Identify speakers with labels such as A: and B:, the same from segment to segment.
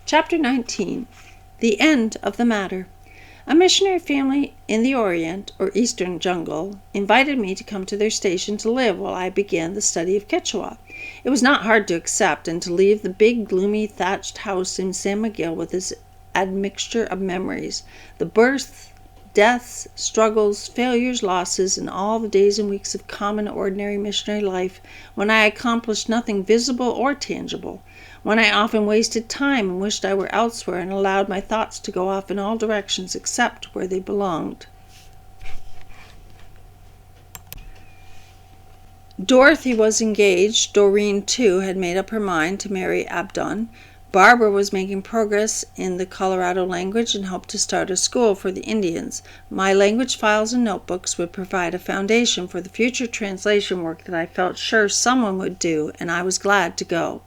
A: Chapter 19. The End of the Matter. A missionary family in the Orient, or Eastern Jungle, invited me to come to their station to live while I began the study of Quechua. It was not hard to accept, and to leave the big, gloomy, thatched house in San Miguel with its admixture of memories, the births, deaths, struggles, failures, losses, and all the days and weeks of common, ordinary missionary life when I accomplished nothing visible or tangible, when I often wasted time and wished I were elsewhere and allowed my thoughts to go off in all directions except where they belonged. Dorothy was engaged. Doreen, too, had made up her mind to marry Abdon. Barbara was making progress in the Colorado language and hoped to start a school for the Indians. My language files and notebooks would provide a foundation for the future translation work that I felt sure someone would do, and I was glad to go.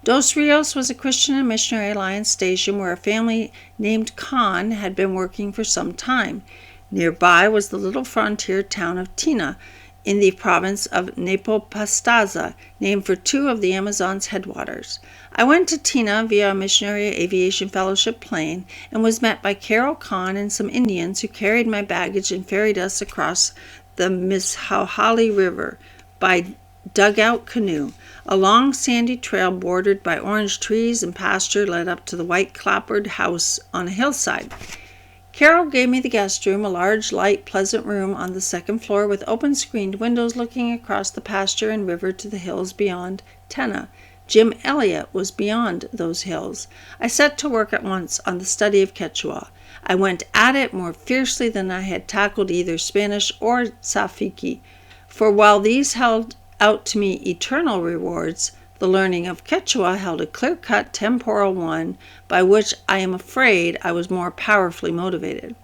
A: Dos Rios was a Christian and Missionary Alliance station where a family named Khan had been working for some time. Nearby was the little frontier town of Tina, in the province of Nepopastaza, named for two of the Amazon's headwaters. I went to Tina via a missionary aviation fellowship plane and was met by Carol Khan and some Indians who carried my baggage and ferried us across the Mishauhali River by dugout canoe. A long sandy trail bordered by orange trees and pasture led up to the white clapboard house on a hillside. Carol gave me the guest room, a large, light, pleasant room on the second floor with open-screened windows looking across the pasture and river to the hills beyond Tena. Jim Elliott was beyond those hills. I set to work at once on the study of Quechua. I went at it more fiercely than I had tackled either Spanish or Safiki, for while these held out to me eternal rewards, the learning of Quechua held a clear-cut temporal one by which I am afraid I was more powerfully motivated.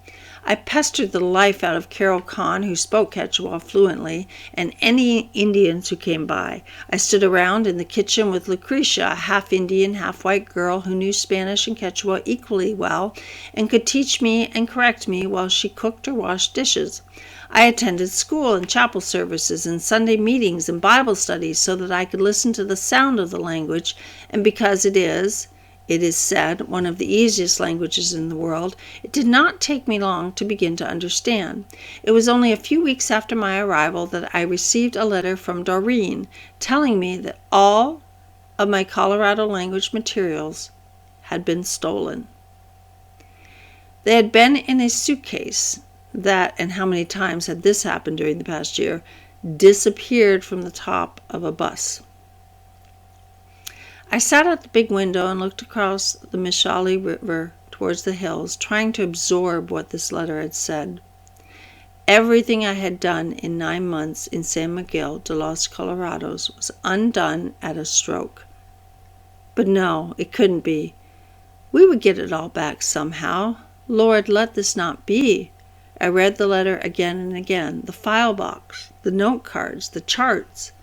A: I pestered the life out of Carol Khan, who spoke Quechua fluently, and any Indians who came by. I stood around in the kitchen with Lucretia, a half-Indian, half-white girl who knew Spanish and Quechua equally well and could teach me and correct me while she cooked or washed dishes. I attended school and chapel services and Sunday meetings and Bible studies so that I could listen to the sound of the language, and because it is said, one of the easiest languages in the world, it did not take me long to begin to understand. It was only a few weeks after my arrival that I received a letter from Doreen telling me that all of my Colorado language materials had been stolen. They had been in a suitcase that, and how many times had this happened during the past year, disappeared from the top of a bus. I sat at the big window and looked across the Mishali River towards the hills, trying to absorb what this letter had said. Everything I had done in 9 months in San Miguel de los Colorados was undone at a stroke. But no, it couldn't be. We would get it all back somehow. Lord, let this not be. I read the letter again and again, the file box, the note cards, the charts.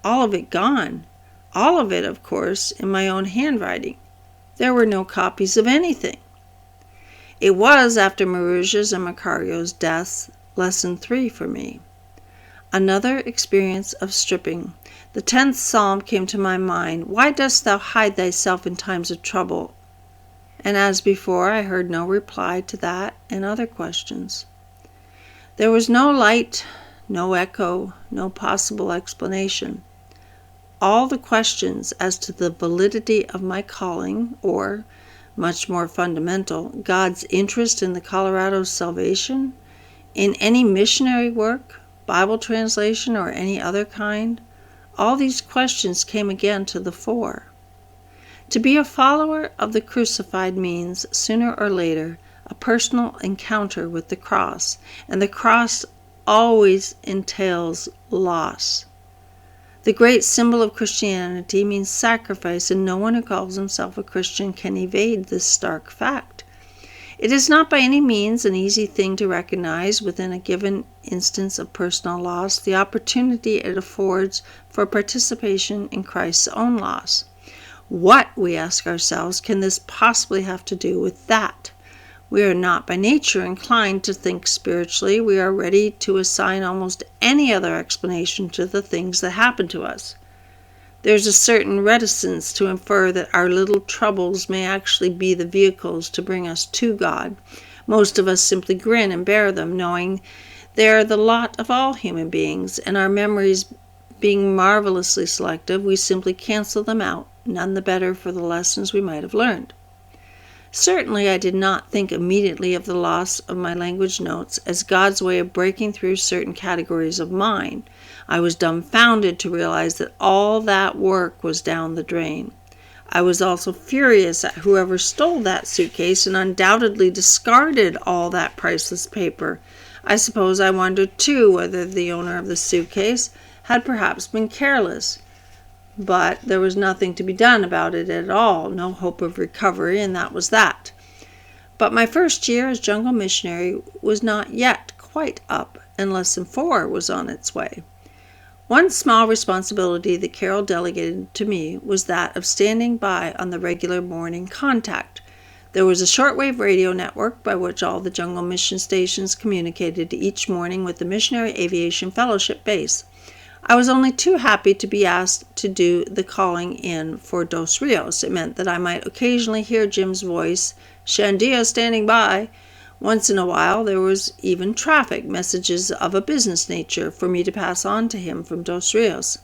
A: All of it gone. All of it, of course, in my own handwriting. There were no copies of anything. It was, after Maruja's and Macario's deaths, lesson 3 for me. Another experience of stripping. The 10th Psalm came to my mind. Why dost thou hide thyself in times of trouble? And as before, I heard no reply to that and other questions. There was no light, no echo, no possible explanation. All the questions as to the validity of my calling, or, much more fundamental, God's interest in the Colorado's salvation, in any missionary work, Bible translation, or any other kind, all these questions came again to the fore. To be a follower of the crucified means, sooner or later, a personal encounter with the cross, and the cross always entails loss. The great symbol of Christianity means sacrifice, and no one who calls himself a Christian can evade this stark fact. It is not by any means an easy thing to recognize within a given instance of personal loss the opportunity it affords for participation in Christ's own loss. What, we ask ourselves, can this possibly have to do with that? We are not by nature inclined to think spiritually. We are ready to assign almost any other explanation to the things that happen to us. There's a certain reticence to infer that our little troubles may actually be the vehicles to bring us to God. Most of us simply grin and bear them, knowing they're the lot of all human beings, and our memories being marvelously selective, we simply cancel them out, none the better for the lessons we might have learned. Certainly I did not think immediately of the loss of my language notes as God's way of breaking through certain categories of mine. I was dumbfounded to realize that all that work was down the drain. I was also furious at whoever stole that suitcase and undoubtedly discarded all that priceless paper. I suppose I wondered too whether the owner of the suitcase had perhaps been careless. But there was nothing to be done about it at all, no hope of recovery, and that was that. But my first year as jungle missionary was not yet quite up, and Lesson 4 was on its way. One small responsibility that Carol delegated to me was that of standing by on the regular morning contact. There was a shortwave radio network by which all the jungle mission stations communicated each morning with the Missionary Aviation Fellowship base. I was only too happy to be asked to do the calling in for Dos Rios. It meant that I might occasionally hear Jim's voice, "Shandia standing by." Once in a while there was even traffic, messages of a business nature, for me to pass on to him from Dos Rios.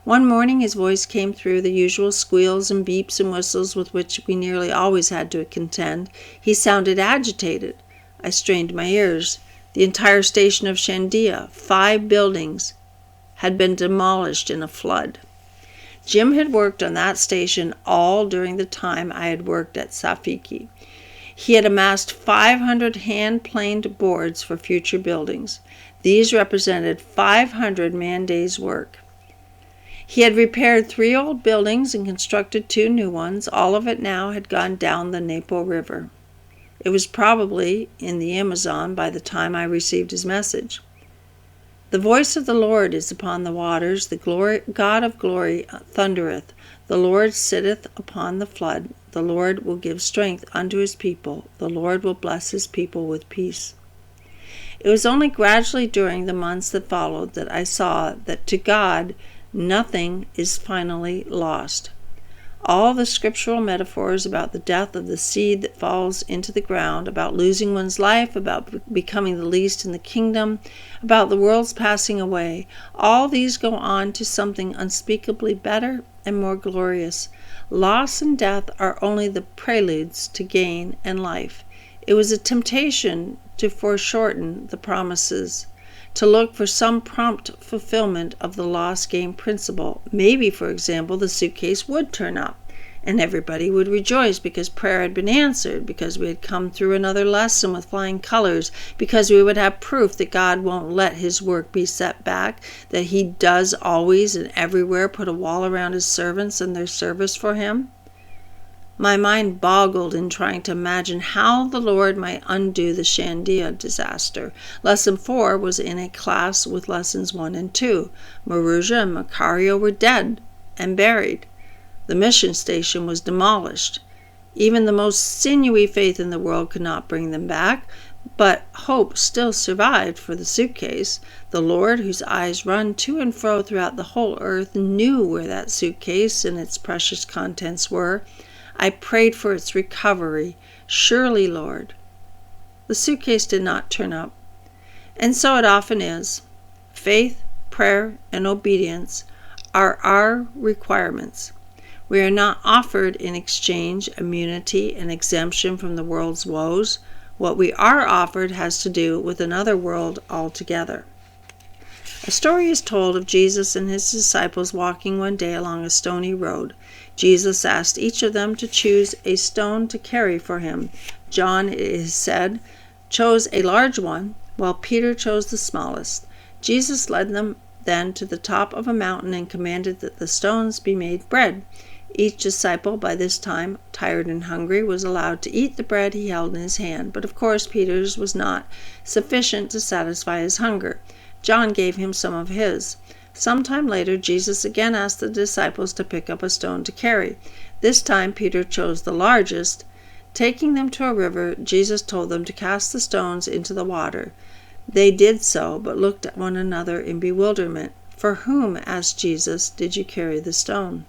A: One morning his voice came through the usual squeals and beeps and whistles with which we nearly always had to contend. He sounded agitated. I strained my ears. The entire station of Shandia, 5 buildings, had been demolished in a flood. Jim had worked on that station all during the time I had worked at Safiki. He had amassed 500 hand-planed boards for future buildings. These represented 500 man-days' work. He had repaired 3 old buildings and constructed 2 new ones. All of it now had gone down the Napo River. It was probably in the Amazon by the time I received his message. The voice of the Lord is upon the waters, the God of glory thundereth. The Lord sitteth upon the flood. The Lord will give strength unto his people. The Lord will bless his people with peace. It was only gradually during the months that followed that I saw that to God nothing is finally lost. All the scriptural metaphors about the death of the seed that falls into the ground, about losing one's life, about becoming the least in the kingdom, about the world's passing away, all these go on to something unspeakably better and more glorious. Loss and death are only the preludes to gain and life. It was a temptation to foreshorten the promises, to look for some prompt fulfillment of the loss-gain principle. Maybe, for example, the suitcase would turn up, and everybody would rejoice because prayer had been answered, because we had come through another lesson with flying colors, because we would have proof that God won't let his work be set back, that he does always and everywhere put a wall around his servants and their service for him. My mind boggled in trying to imagine how the Lord might undo the Shandia disaster. Lesson 4 was in a class with lessons 1 and 2. Maruja and Macario were dead and buried. The mission station was demolished. Even the most sinewy faith in the world could not bring them back, but hope still survived for the suitcase. The Lord, whose eyes run to and fro throughout the whole earth, knew where that suitcase and its precious contents were. I prayed for its recovery. Surely, Lord. The suitcase did not turn up. And so it often is. Faith, prayer, and obedience are our requirements. We are not offered in exchange immunity and exemption from the world's woes. What we are offered has to do with another world altogether. A story is told of Jesus and his disciples walking one day along a stony road. Jesus asked each of them to choose a stone to carry for him. John, it is said, chose a large one, while Peter chose the smallest. Jesus led them then to the top of a mountain and commanded that the stones be made bread. Each disciple, by this time tired and hungry, was allowed to eat the bread he held in his hand, but of course Peter's was not sufficient to satisfy his hunger. John gave him some of his. Some time later, Jesus again asked the disciples to pick up a stone to carry. This time Peter chose the largest. Taking them to a river, Jesus told them to cast the stones into the water. They did so, but looked at one another in bewilderment. "For whom," asked Jesus, "did you carry the stone?"